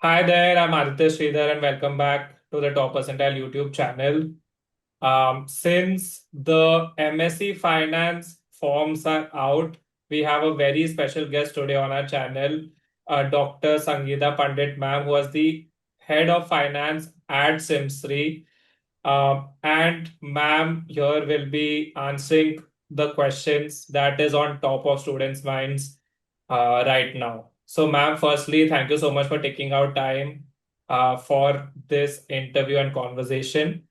Hi there, I'm Aditya Sridhar and welcome back to the Top Percentile YouTube channel. Since the MSc Finance forms are out, we have a very special guest today on our channel, Dr. Sangeeta Pandit ma'am, who was the head of finance at SIMSREE. And ma'am here will be answering the questions that is on top of students' minds right now. So, ma'am, firstly, thank you so much for taking out time for this interview and conversation.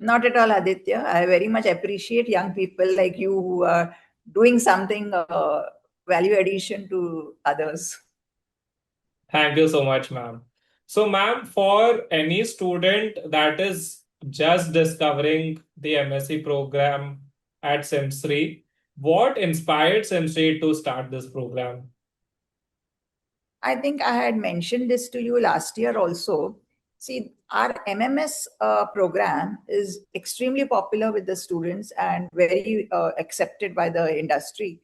Not at all, Aditya. I very much appreciate young people like you who are doing something value addition to others. Thank you so much, ma'am. So, ma'am, for any student that is just discovering the MSc program at SIMSREE, what inspired SIMSREE to start this program? I think I had mentioned this to you last year also. See, our MMS program is extremely popular with the students and very accepted by the industry.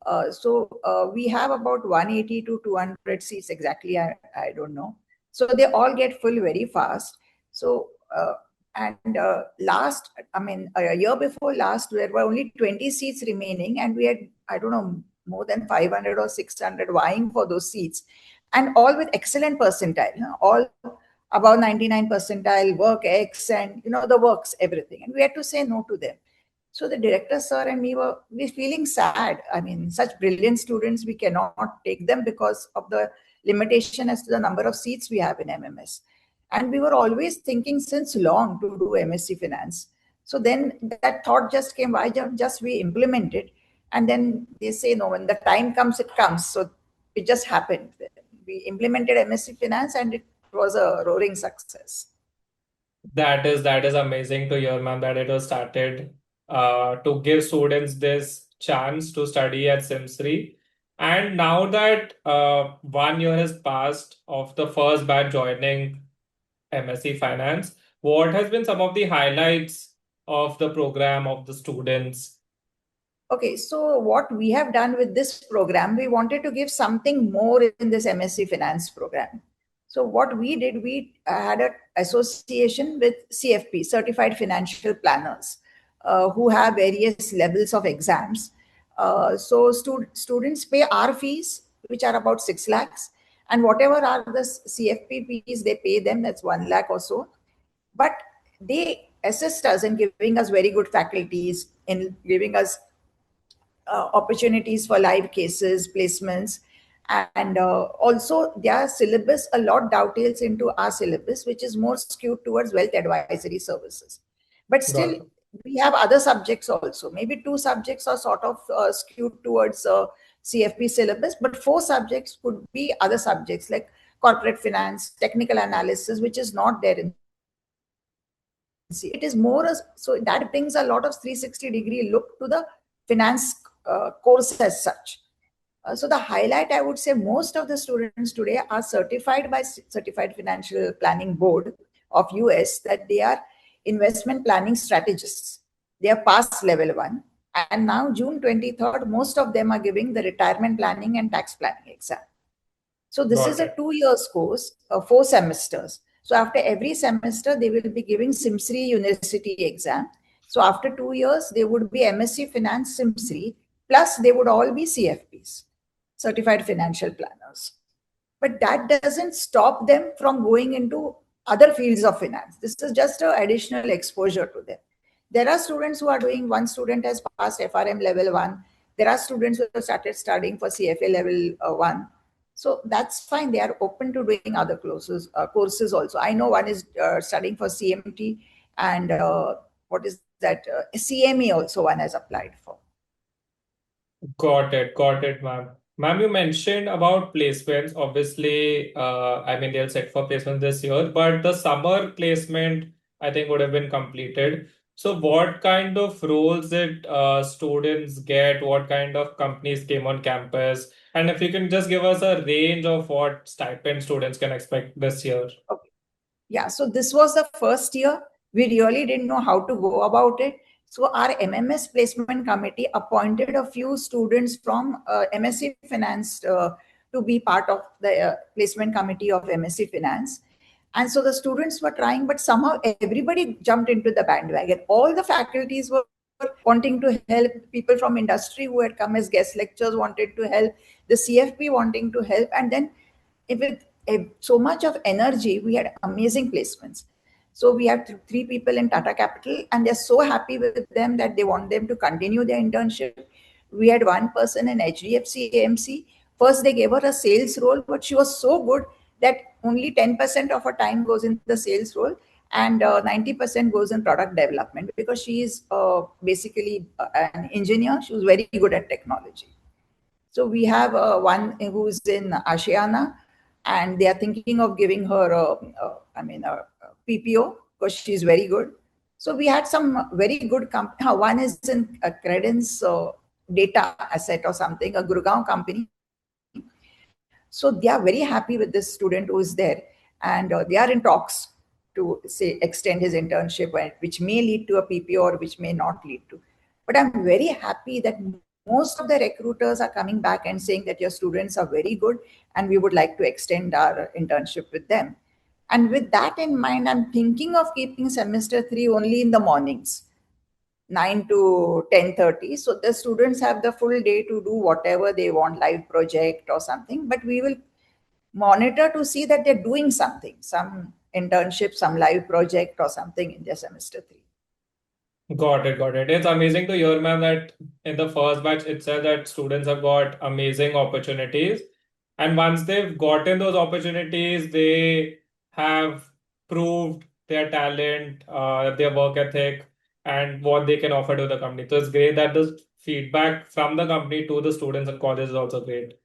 We have about 180 to 200 seats exactly. I don't know. So they all get full very fast. So and last, I mean, a year before last, there were only 20 seats remaining, and we had, I don't know, more than 500 or 600 vying for those seats, and all with excellent percentile, all above 99 percentile, work X, and the works, everything. And we had to say no to them. So the director, sir, and me we feeling sad. I mean, such brilliant students, we cannot take them because of the limitation as to the number of seats we have in MMS. And we were always thinking since long to do MSc Finance. So then that thought just came, why just we implement it? And then they say, no, when the time comes, it comes. So it just happened. We implemented MSc Finance and it was a roaring success. That is amazing to hear, ma'am, that it was started to give students this chance to study at SIMSRE. And now that 1 year has passed of the first batch joining MSc Finance, what has been some of the highlights of the program of the students? Okay, so what we have done with this program, we wanted to give something more in this MSc Finance program. So what we did, we had an association with CFP, Certified Financial Planners, who have various levels of exams. Students pay our fees, which are about 6 lakhs, and whatever are the CFP fees, they pay them, that's 1 lakh or so. But they assist us in giving us very good faculties, in giving us opportunities for live cases, placements, and also their syllabus a lot dovetails into our syllabus, which is more skewed towards wealth advisory services. But Got still, it. we have other subjects also. Maybe two subjects are sort of skewed towards CFP syllabus, but four subjects could be other subjects like corporate finance, technical analysis, which is not there in it is more so that brings a lot of 360-degree look to the finance course as such. So the highlight, I would say, most of the students today are certified by Certified Financial Planning Board of US that they are investment planning strategists. They are past level 1, and now June 23rd, most of them are giving the retirement planning and tax planning exam. So this is Got a it. 2 years course, 4 semesters. So after every semester, they will be giving SIMSREE University exam. So after 2 years, they would be MSc Finance SIMSREE, plus they would all be CFPs, Certified Financial Planners. But that doesn't stop them from going into other fields of finance. This is just an additional exposure to them. There are students who are doing, one student has passed FRM level 1. There are students who have started studying for CFA level 1. So that's fine. They are open to doing other courses also. I know one is studying for CMT, and what is that? CME also one has applied for. Got it, ma'am. Ma'am, you mentioned about placements. Obviously, I mean, they're set for placement this year, but the summer placement, I think, would have been completed. So, what kind of roles did students get? What kind of companies came on campus? And if you can just give us a range of what stipend students can expect this year. Okay. Yeah, so this was the first year. We really didn't know how to go about it. So our MMS placement committee appointed a few students from MSc Finance to be part of the placement committee of MSc Finance. And so the students were trying, but somehow everybody jumped into the bandwagon. All the faculties were wanting to help. People from industry who had come as guest lecturers wanted to help. The CFP wanting to help. And then with so much of energy, we had amazing placements. So we had three people in Tata Capital, and they're so happy with them that they want them to continue their internship. We had one person in HDFC AMC. First, they gave her a sales role, but she was so good that only 10% of her time goes in the sales role, and 90% goes in product development, because she is basically an engineer. She was very good at technology. So we have one who's in Ashiana, and they are thinking of giving her a PPO, because she's very good. So we had some very good company. One is in Credence Data Asset or something, a Gurgaon company. So they are very happy with this student who is there, and they are in talks to say extend his internship, which may lead to a PPO or which may not lead to. But I'm very happy that most of the recruiters are coming back and saying that your students are very good and we would like to extend our internship with them. And with that in mind, I'm thinking of keeping semester 3 only in the mornings, 9 to 10:30. So the students have the full day to do whatever they want, live project or something. But we will monitor to see that they're doing something, some internship, some live project or something in their semester 3. Got it, got it. It's amazing to hear, ma'am, that in the first batch itself that students have got amazing opportunities. And once they've gotten those opportunities, they have proved their talent, their work ethic, and what they can offer to the company. So it's great that the feedback from the company to the students and college is also great.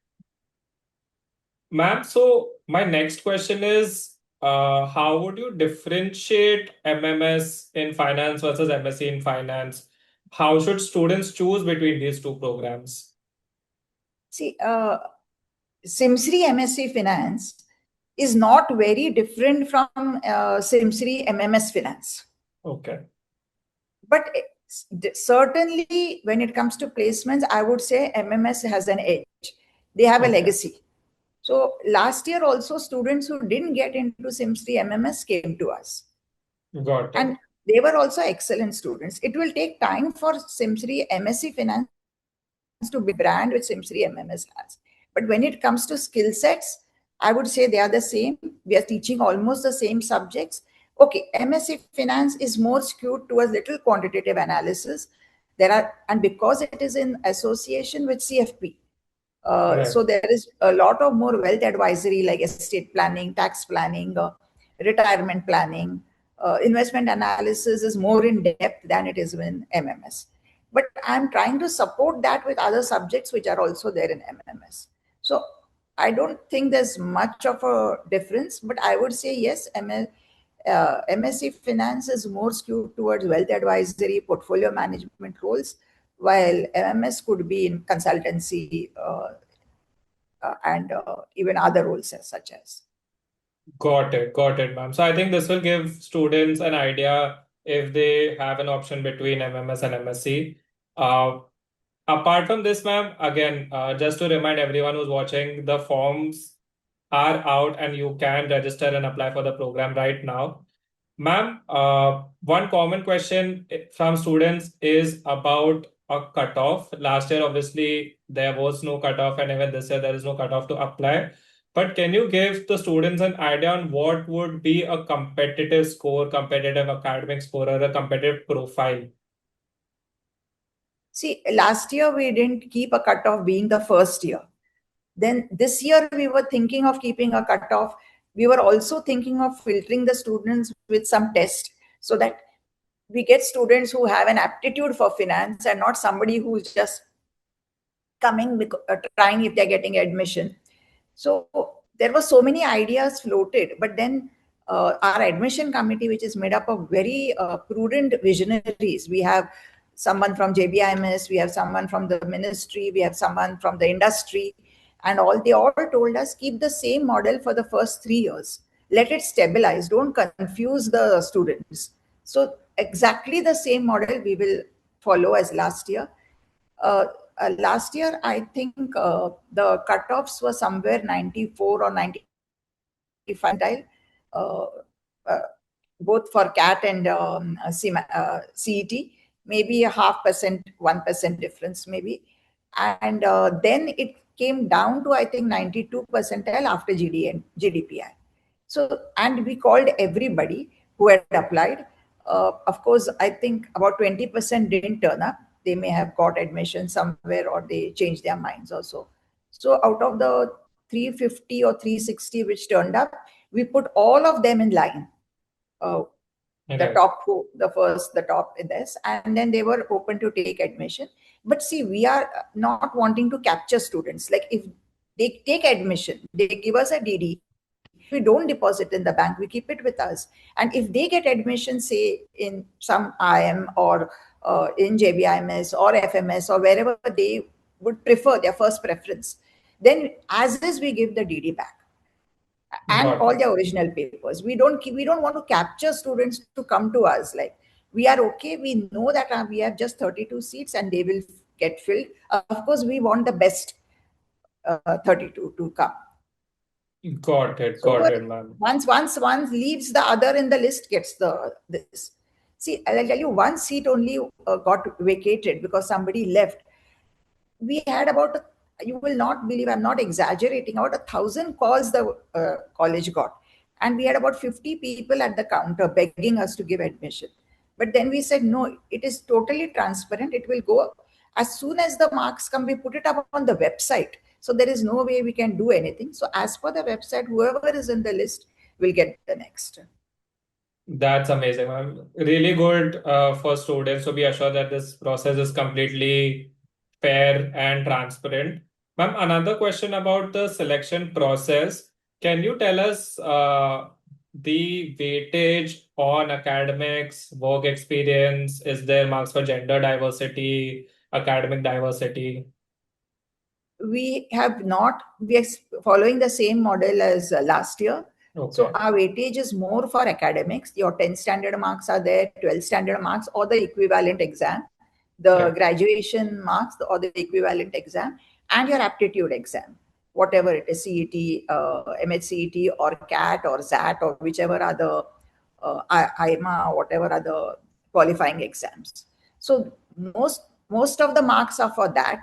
Ma'am, so my next question is, how would you differentiate MMS in finance versus MSc in finance? How should students choose between these two programs? See, SIMSREE MSc Finance is not very different from SIMSREE MMS Finance. Okay. But certainly, when it comes to placements, I would say MMS has an edge. They have a legacy. So last year also, students who didn't get into SIMSREE MMS came to us. Got it. And they were also excellent students. It will take time for SIMSREE MSc Finance to be brand which SIMSREE MMS has. But when it comes to skill sets, I would say they are the same. We are teaching almost the same subjects. Okay, MSc Finance is more skewed towards little quantitative analysis. And because it is in association with CFP, so there is a lot of more wealth advisory like estate planning, tax planning, retirement planning, investment analysis is more in depth than it is in MMS. But I'm trying to support that with other subjects which are also there in MMS. So I don't think there's much of a difference, but I would say yes, MSc Finance is more skewed towards wealth advisory, portfolio management roles, while MMS could be in consultancy and even other roles such as. Got it, ma'am. So I think this will give students an idea if they have an option between MMS and MSc. Apart from this, ma'am, again, just to remind everyone who's watching, the forms are out and you can register and apply for the program right now. Ma'am, one common question from students is about a cutoff. Last year, obviously, there was no cutoff, and even this year, there is no cutoff to apply. But can you give the students an idea on what would be a competitive score, competitive academic score, or a competitive profile? See, last year we didn't keep a cutoff being the first year. Then this year we were thinking of keeping a cutoff. We were also thinking of filtering the students with some test so that we get students who have an aptitude for finance and not somebody who's just coming, trying if they're getting admission. So there were so many ideas floated, but then our admission committee, which is made up of very prudent visionaries, we have someone from JBIMS, we have someone from the ministry, we have someone from the industry, and they all told us keep the same model for the first 3 years. Let it stabilize. Don't confuse the students. So exactly the same model we will follow as last year. last year, I think the cutoffs were somewhere 94 or 95 percentile, uh, uh, both for CAT and CET, maybe a 0.5%, 1% difference, maybe. And then it came down to, I think, 92 percentile after GDPI. So, and we called everybody who had applied. Of course, I think about 20% didn't turn up. They may have got admission somewhere or they changed their minds also. So, out of the 350 or 360 which turned up, we put all of them in line. The Right. top who, the top in this, and then they were open to take admission. But see, we are not wanting to capture students. Like if they take admission, they give us a DD, we don't deposit in the bank, we keep it with us. And if they get admission, say in some IM or in JBIMS or FMS or wherever they would prefer, their first preference, then as is we give the DD back and Got all it. their original papers. We don't want to capture students to come to us. Like we are okay, we know that we have just 32 seats and they will get filled. Of course, we want the best 32 to come. Got it. So Got it, ma'am. once one leaves, the other in the list gets the this. See, I'll tell you, one seat only got vacated because somebody left. We had about, you will not believe, I'm not exaggerating, about 1,000 calls the college got, and we had about 50 people at the counter begging us to give admission. But then we said no, it is totally transparent, it will go as soon as the marks come, we put it up on the website, so there is no way we can do anything. So as per the website, whoever is in the list will get the next. That's amazing, ma'am. Really good for students to be assured that this process is completely fair and transparent. Ma'am, another question about the selection process. Can you tell us the weightage on academics, work experience? Is there marks for gender diversity, academic diversity? We have not, we are following the same model as last year. So Okay, our weightage is more for academics. Your 10 standard marks are there, 12 standard marks, or the equivalent exam, the right, graduation marks or the equivalent exam, and your aptitude exam, whatever it is, CET, MHCET, or CAT, or ZAT, or whichever other IMA, whatever other qualifying exams. So most of the marks are for that,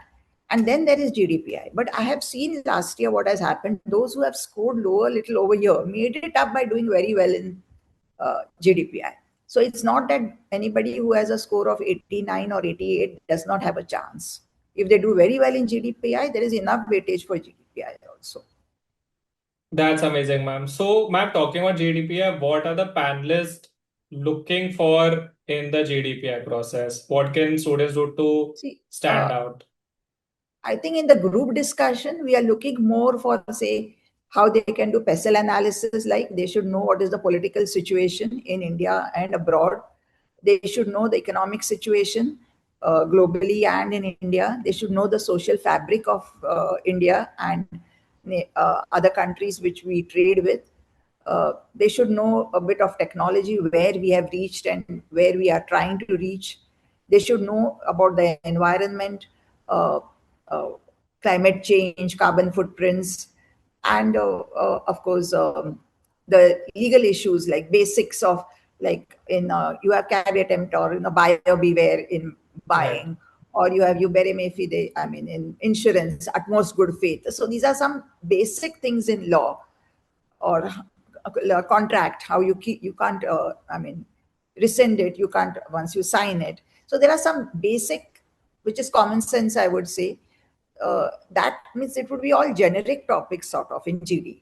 and then there is GDPI. But I have seen last year what has happened. Those who have scored lower, little over here, made it up by doing very well in GDPI. So it's not that anybody who has a score of 89 or 88 does not have a chance. If they do very well in GDPI, there is enough weightage for GDPI also. that's amazing, ma'am. So, ma'am, talking about GDPI, what are the panelists looking for in the GDPI process? What can students do to See, stand out? I think in the group discussion, we are looking more for, say, how they can do PESEL analysis, like they should know what is the political situation in India and abroad. They should know the economic situation globally and in India. They should know the social fabric of India and other countries which we trade with. They should know a bit of technology, where we have reached and where we are trying to reach. They should know about the environment, uh, uh, climate change, carbon footprints, and of course the legal issues, like basics of, like in you have caveat emptor, buyer beware in Right. buying, or you have ubere me fide, I mean in insurance, utmost good faith. So these are some basic things in law, or a contract, how you keep, you can't I mean rescind it, you can't once you sign it. So there are some basic, which is common sense, I would say. That means it would be all generic topics sort of in GD.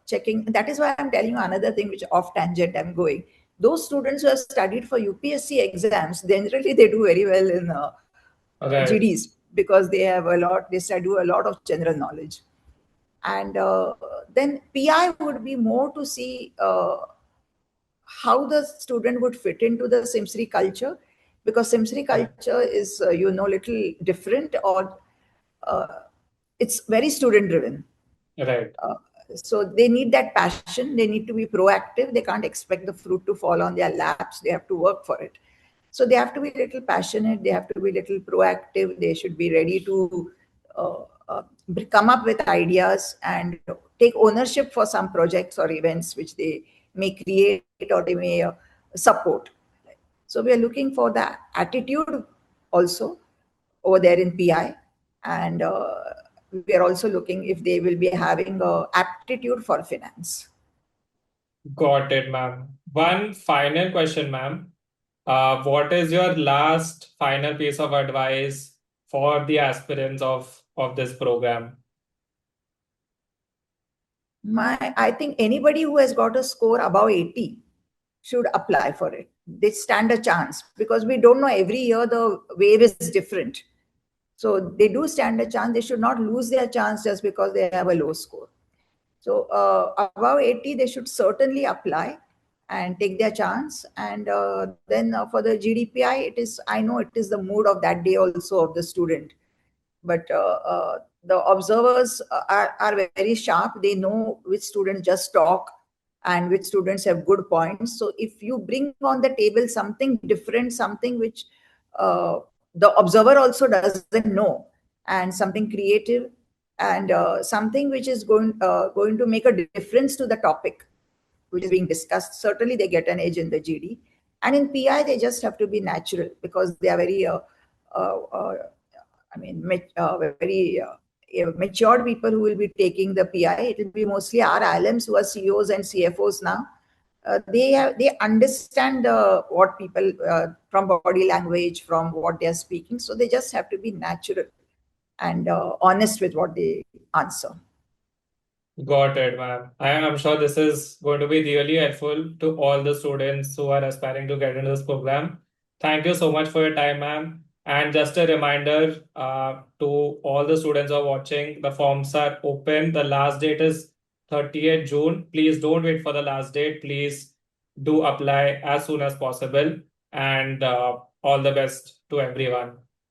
Checking, that is why I'm telling you another thing, which off tangent I'm going. Those students who have studied for UPSC exams, generally they do very well in Right. GDs, because they have a lot, they study a lot of general knowledge. And then PI would be more to see how the student would fit into the SIMSREE culture, because SIMSREE Right. culture is, little different, or uh, it's very student driven. Right. Uh, so they need that passion. They need to be proactive. They can't expect the fruit to fall on their laps. They have to work for it. So they have to be a little passionate, they have to be a little proactive, they should be ready to uh, uh, come up with ideas and take ownership for some projects or events which they may create or they may support. So we are looking for the attitude also over there in PI, and we are also looking if they will be having a aptitude for finance. Got it, ma'am. One final question, ma'am. What is your last final piece of advice for the aspirants of this program? I think anybody who has got a score above 80 should apply for it. They stand a chance because we don't know, every year the wave is different. So they do stand a chance. They should not lose their chance just because they have a low score. So above 80, they should certainly apply and take their chance. And then for the GDPI, I know it is the mood of that day also of the student. But the observers are very sharp. They know which students just talk and which students have good points. So if you bring on the table something different, something which the observer also doesn't know, and something creative, and something which is going to make a difference to the topic which is being discussed, certainly they get an edge in the GD. And in PI, they just have to be natural because they are very uh, I mean, very matured people who will be taking the PI. It will be mostly our alums who are CEOs and CFOs now. They understand what people from body language, from what they are speaking. So they just have to be natural and honest with what they answer. Got it, ma'am. I am sure this is going to be really helpful to all the students who are aspiring to get into this program. Thank you so much for your time, ma'am. And just a reminder to all the students who are watching, the forms are open. The last date is 30th June. Please don't wait for the last date. Please do apply as soon as possible. And all the best to everyone.